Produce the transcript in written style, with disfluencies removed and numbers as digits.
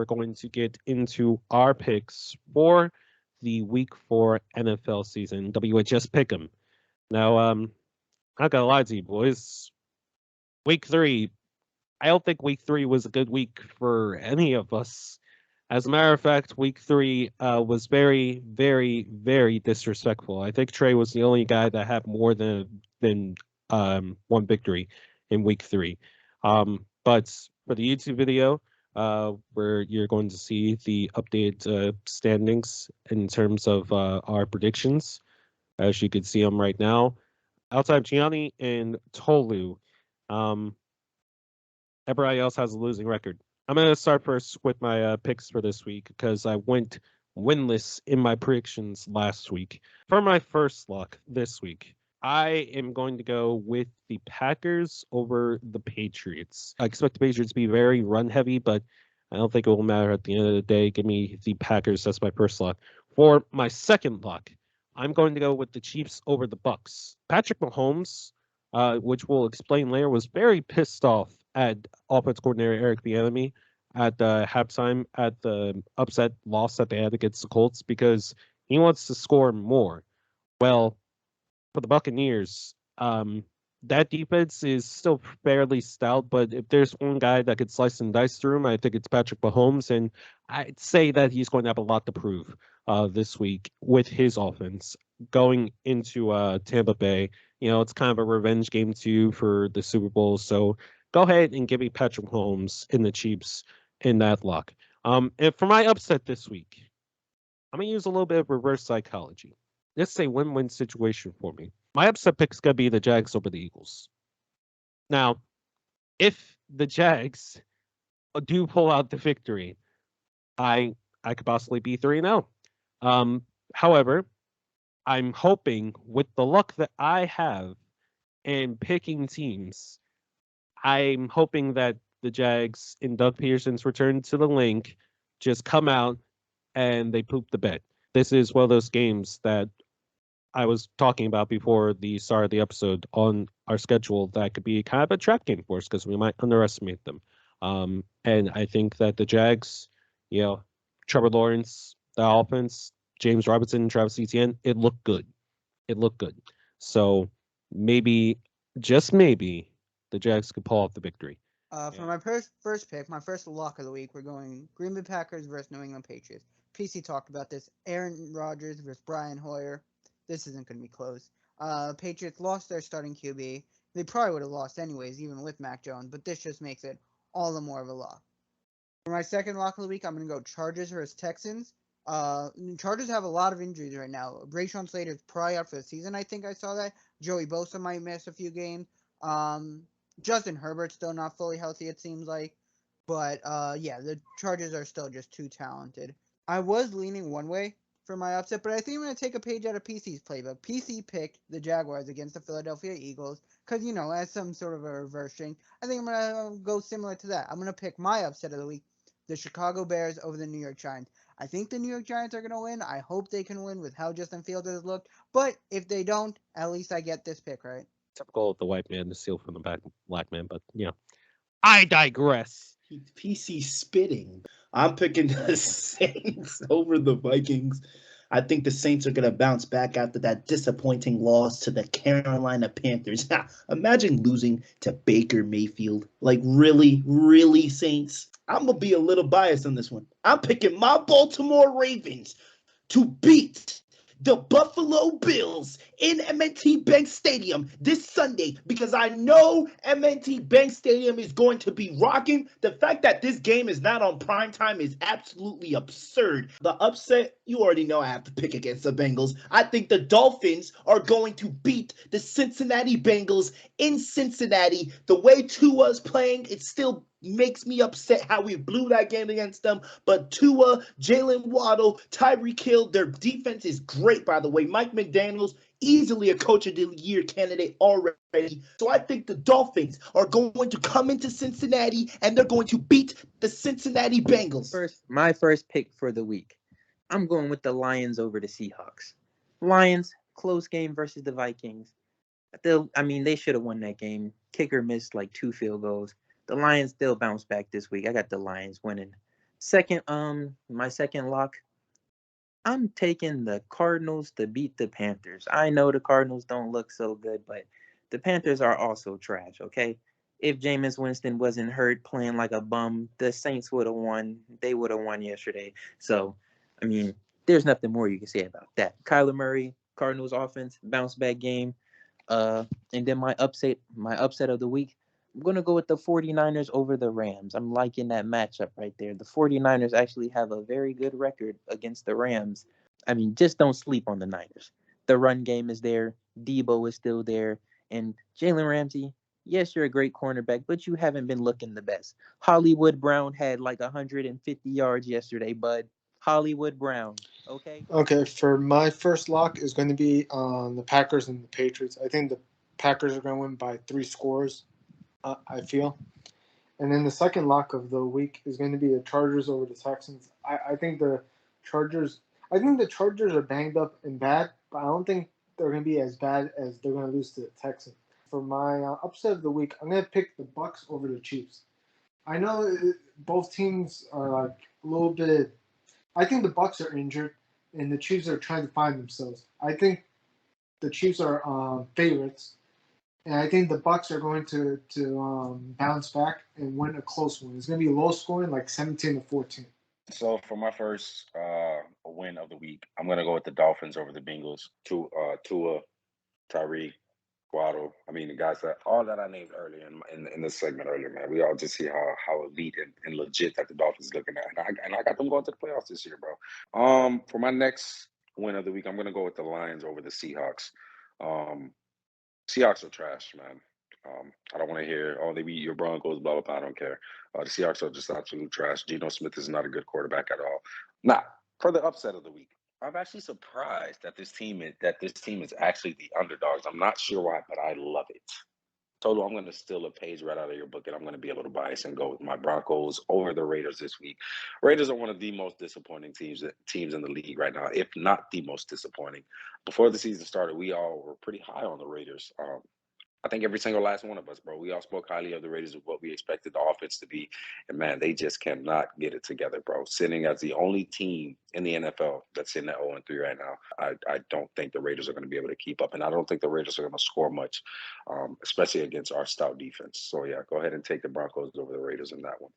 we're going to get into our picks for the Week 4 NFL season, WHS Pick'em. Now, not gonna lie to you boys, Week 3, I don't think Week 3 was a good week for any of us. As a matter of fact, Week 3 was very, very, very disrespectful. I think Trey was the only guy that had more than one victory in Week 3. But for the YouTube video, where you're going to see the updated standings in terms of our predictions, as you can see them right now. Outside of Gianni and Tolu, um, everybody else has a losing record. I'm going to start first with my picks for this week because I went winless in my predictions last week. For my first lock this week, I am going to go with the Packers over the Patriots. I expect the Patriots to be very run heavy, but I don't think it will matter at the end of the day. Give me the Packers. That's my first lock. For my second lock, I'm going to go with the Chiefs over the Bucks. Patrick Mahomes, which we'll explain later, was very pissed off at offense coordinator Eric Bieniemy at halftime at the upset loss that they had against the Colts because he wants to score more. Well, for the Buccaneers, that defense is still fairly stout, but if there's one guy that could slice and dice through him, I think it's Patrick Mahomes, and I'd say that he's going to have a lot to prove this week with his offense going into Tampa Bay. You know, it's kind of a revenge game too for the Super Bowl, so go ahead and give me Patrick Mahomes in the Chiefs in that lock. And for my upset this week, I'm gonna use a little bit of reverse psychology. This is a win-win situation for me. My upset pick is gonna be the Jags over the Eagles. Now, if the Jags do pull out the victory, I could possibly be 3-0. However, I'm hoping with the luck that I have in picking teams, I'm hoping that the Jags in Doug Peterson's return to the link just come out and they poop the bed. This is one of those games that I was talking about before the start of the episode on our schedule that could be kind of a trap game for us because we might underestimate them. And I think that the Jags, you know, Trevor Lawrence, the offense, James Robinson, Travis Etienne, it looked good. It looked good. So maybe, just maybe, the Jags could pull off the victory. For my first pick, my first lock of the week, we're going Green Bay Packers versus New England Patriots. PC talked about this. Aaron Rodgers versus Brian Hoyer. This isn't going to be close. Patriots lost their starting QB. They probably would have lost anyways, even with Mac Jones, but this just makes it all the more of a lock. For my second lock of the week, I'm going to go Chargers versus Texans. Chargers have a lot of injuries right now. Rashawn Slater's probably out for the season. I think I saw that. Joey Bosa might miss a few games. Justin Herbert's still not fully healthy, it seems like. But, yeah, the Chargers are still just too talented. I was leaning one way for my upset, but I think I'm going to take a page out of PC's playbook. PC picked the Jaguars against the Philadelphia Eagles because, you know, as some sort of a reverse string, I think I'm going to go similar to that. I'm going to pick my upset of the week, the Chicago Bears over the New York Giants. I think the New York Giants are going to win. I hope they can win with how Justin Fields has looked. But if they don't, at least I get this pick, right? Typical of the white man to steal from the black man, but yeah. I digress. PC spitting. I'm picking the Saints over the Vikings. I think the Saints are going to bounce back after that disappointing loss to the Carolina Panthers. Imagine losing to Baker Mayfield. Like, really, really, Saints? I'm going to be a little biased on this one. I'm picking my Baltimore Ravens to beat the Buffalo Bills in M&T Bank Stadium this Sunday because I know M&T Bank Stadium is going to be rocking. The fact that this game is not on prime time is absolutely absurd. The upset, you already know I have to pick against the Bengals. I think the Dolphins are going to beat the Cincinnati Bengals in Cincinnati. The way Tua's playing, it still makes me upset how we blew that game against them. But Tua, Jalen Waddle, Tyreek Hill, their defense is great, by the way. Mike McDaniels, easily a Coach of the Year candidate already. So I think the Dolphins are going to come into Cincinnati and they're going to beat the Cincinnati Bengals. My first pick for the week. I'm going with the Lions over the Seahawks. Lions, close game versus the Vikings. They should have won that game. Kicker missed like 2 field goals. The Lions still bounce back this week. I got the Lions winning My second lock, I'm taking the Cardinals to beat the Panthers. I know the Cardinals don't look so good, but the Panthers are also trash, okay? If Jameis Winston wasn't hurt playing like a bum, the Saints would have won. They would have won yesterday. So, I mean, there's nothing more you can say about that. Kyler Murray, Cardinals offense, bounce back game. And then my upset of the week, I'm going to go with the 49ers over the Rams. I'm liking that matchup right there. The 49ers actually have a very good record against the Rams. I mean, just don't sleep on the Niners. The run game is there. Debo is still there. And Jalen Ramsey, yes, you're a great cornerback, but you haven't been looking the best. Hollywood Brown had like 150 yards yesterday, bud. Hollywood Brown, okay? Okay, for my first lock is going to be on the Packers and the Patriots. I think the Packers are going to win by 3 scores, I feel. And then the second lock of the week is going to be the Chargers over the Texans. I think the Chargers are banged up and bad, but I don't think they're going to be as bad as they're going to lose to the Texans. For my upset of the week, I'm going to pick the Bucks over the Chiefs. I know both teams are like a little bit. I think the Bucks are injured, and the Chiefs are trying to find themselves. I think the Chiefs are favorites, and I think the Bucks are going to bounce back and win a close one. It's going to be low scoring, like 17-14. So for my first win of the week, I'm gonna go with the Dolphins over the Bengals. Tua, Tyreek, Waddle. I mean, the guys that all that I named earlier in this segment earlier, man. We all just see how elite and legit that the Dolphins is looking at, and I got them going to the playoffs this year, bro. For my next win of the week, I'm gonna go with the Lions over the Seahawks. Seahawks are trash, man. I don't want to hear, oh, they beat your Broncos, blah, blah, blah. I don't care. The Seahawks are just absolute trash. Geno Smith is not a good quarterback at all. Now, for the upset of the week, I'm actually surprised that this team is actually the underdogs. I'm not sure why, but I love it. Tolu, I'm going to steal a page right out of your book, and I'm going to be a little biased and go with my Broncos over the Raiders this week. Raiders are one of the most disappointing teams in the league right now, if not the most disappointing. Before the season started, we all were pretty high on the Raiders. I think every single last one of us, bro. We all spoke highly of the Raiders of what we expected the offense to be. And, man, they just cannot get it together, bro. Sitting as the only team in the NFL that's sitting at 0-3 right now, I don't think the Raiders are going to be able to keep up. And I don't think the Raiders are going to score much, especially against our stout defense. So, yeah, go ahead and take the Broncos over the Raiders in that one.